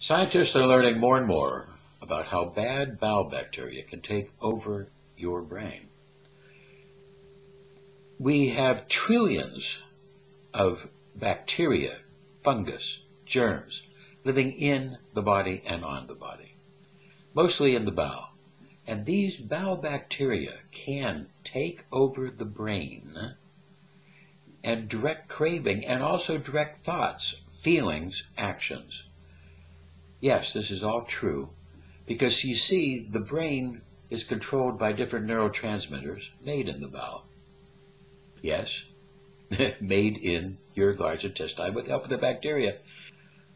Scientists are learning more and more about how bad bowel bacteria can take over your brain. We have trillions of bacteria, fungus, germs living in the body and on the body, mostly in the bowel. And these bowel bacteria can take over the brain and direct craving and also direct thoughts, feelings, actions. Yes, this is all true because you see, the brain is controlled by different neurotransmitters made in the bowel. Yes, made in your large intestine with the help of the bacteria.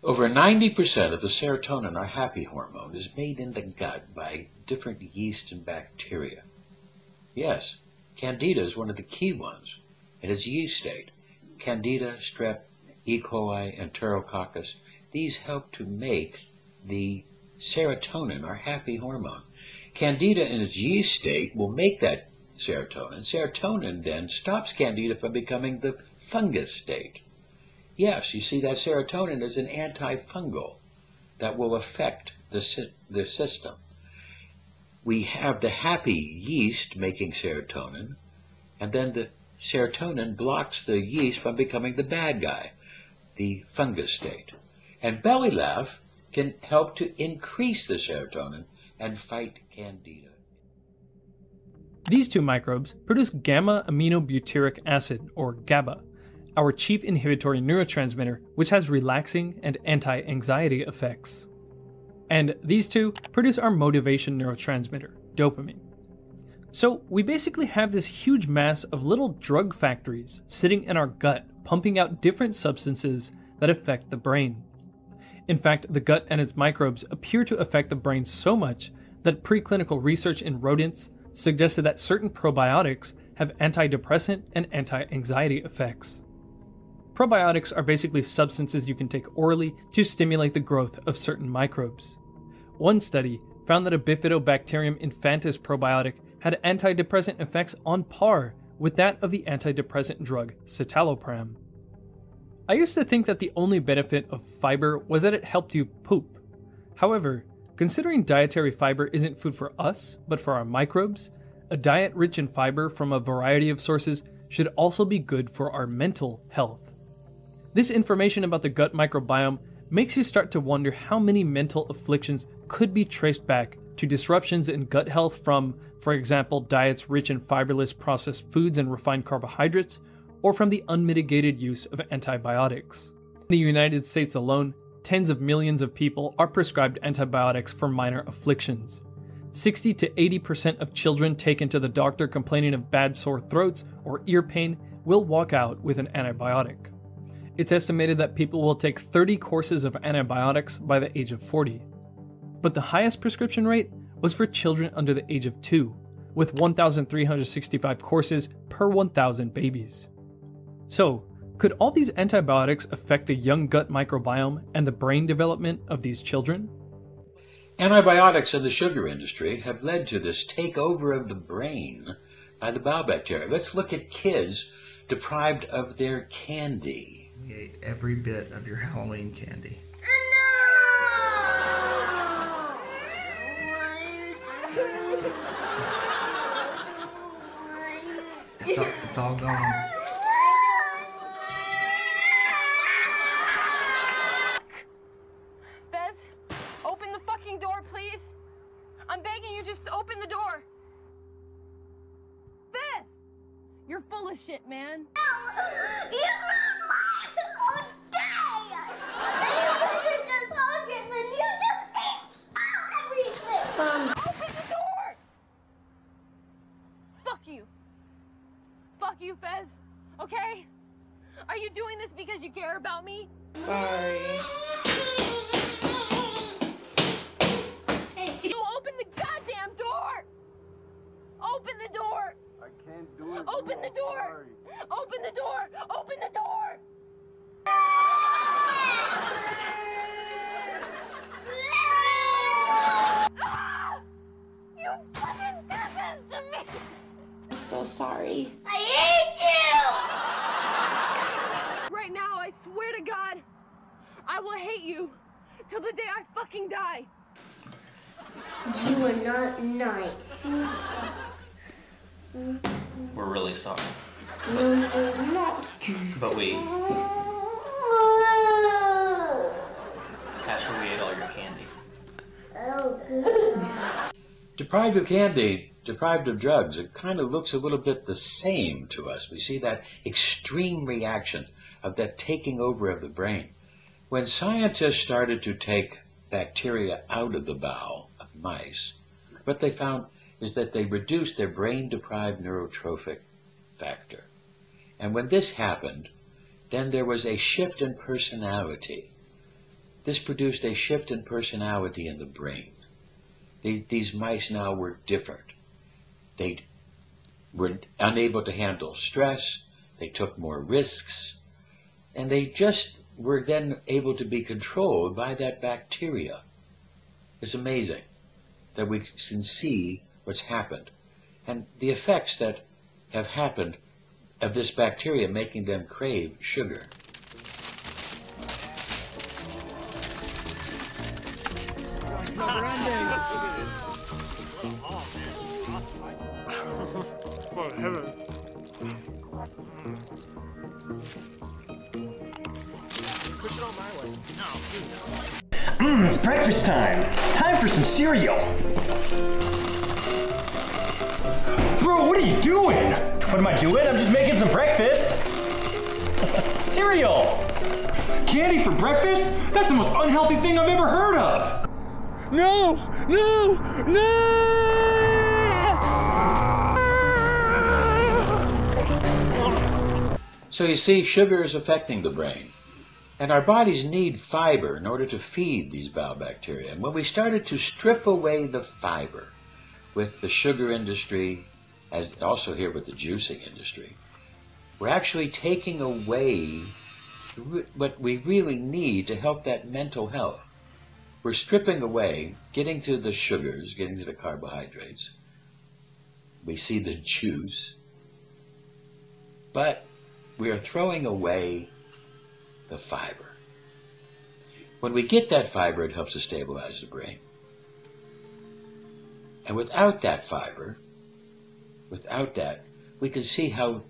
Over 90% of the serotonin, our happy hormone, is made in the gut by different yeast and bacteria. Yes, Candida is one of the key ones in its yeast state. Candida, Strep, E. coli, Enterococcus, these help to make the serotonin, our happy hormone. Candida in its yeast state will make that serotonin. Serotonin then stops Candida from becoming the fungus state. Yes, you see, that serotonin is an antifungal that will affect the system. We have the happy yeast making serotonin, and then the serotonin blocks the yeast from becoming the bad guy, the fungus state. And belly laugh can help to increase the serotonin and fight Candida. These two microbes produce gamma-aminobutyric acid, or GABA, our chief inhibitory neurotransmitter, which has relaxing and anti-anxiety effects. And these two produce our motivation neurotransmitter, dopamine. So we basically have this huge mass of little drug factories sitting in our gut, pumping out different substances that affect the brain. In fact, the gut and its microbes appear to affect the brain so much that preclinical research in rodents suggested that certain probiotics have antidepressant and anti-anxiety effects. Probiotics are basically substances you can take orally to stimulate the growth of certain microbes. One study found that a Bifidobacterium infantis probiotic had antidepressant effects on par with that of the antidepressant drug citalopram. I used to think that the only benefit of fiber was that it helped you poop. However, considering dietary fiber isn't food for us, but for our microbes, a diet rich in fiber from a variety of sources should also be good for our mental health. This information about the gut microbiome makes you start to wonder how many mental afflictions could be traced back to disruptions in gut health from, for example, diets rich in fiberless processed foods and refined carbohydrates, or from the unmitigated use of antibiotics. In the United States alone, tens of millions of people are prescribed antibiotics for minor afflictions. 60 to 80% of children taken to the doctor complaining of bad sore throats or ear pain will walk out with an antibiotic. It's estimated that people will take 30 courses of antibiotics by the age of 40. But the highest prescription rate was for children under the age of 2, with 1,365 courses per 1,000 babies. So, could all these antibiotics affect the young gut microbiome and the brain development of these children? Antibiotics in the sugar industry have led to this takeover of the brain by the bowel bacteria. Let's look at kids deprived of their candy. We ate every bit of your Halloween candy. It's all gone. Bez, open the fucking door, please. I'm begging you, just open the door. Bez! You're full of shit, man. You ruined my whole day! And you guys are just hoggers and you just ate everything! Open the door! Fuck you. Fuck you, Fez. Okay? Are you doing this because you care about me? Sorry. Hey, you open the goddamn door! Open the door! I can't do it. Open the door! Open the door! Open the door! Ah! You fucking did this to me! I'm so sorry. I hate you! Right now, I swear to God, I will hate you till the day I fucking die. You are not nice. We're really sorry. No, you're not. But we... Ashley, we ate all your candy. Oh, good God. Deprived of candy, deprived of drugs, it kind of looks a little bit the same to us. We see that extreme reaction of that taking over of the brain. When scientists started to take bacteria out of the bowel of mice, what they found is that they reduced their brain-deprived neurotrophic factor. And when this happened, then there was a shift in personality. This produced a shift in personality in the brain. These mice now were different. They were unable to handle stress, they took more risks, and they just were then able to be controlled by that bacteria. It's amazing that we can see what's happened and the effects that have happened of this bacteria making them crave sugar. It's breakfast time. Time for some cereal. Bro, what are you doing? What am I doing? I'm just making some breakfast. Cereal. Candy for breakfast? That's the most unhealthy thing I've ever heard of. No, no, no! So you see, sugar is affecting the brain. And our bodies need fiber in order to feed these bowel bacteria. And when we started to strip away the fiber with the sugar industry, as also here with the juicing industry, we're actually taking away what we really need to help that mental health. We're stripping away, getting to the sugars, getting to the carbohydrates. We see the juice, but we are throwing away the fiber. When we get that fiber, it helps to stabilize the brain. And without that fiber, we can see how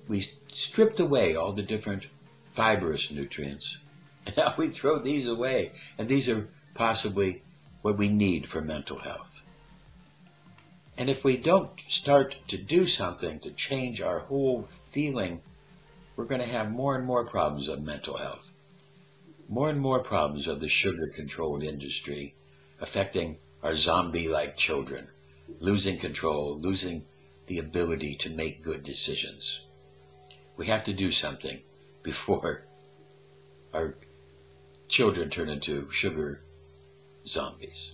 we stripped away all the different fibrous nutrients, and now we throw these away. And these are possibly what we need for mental health. And if we don't start to do something to change our whole feeling, we're going to have more and more problems of mental health, more and more problems of the sugar-controlled industry affecting our zombie-like children, losing control, losing the ability to make good decisions. We have to do something before our children turn into sugar zombies.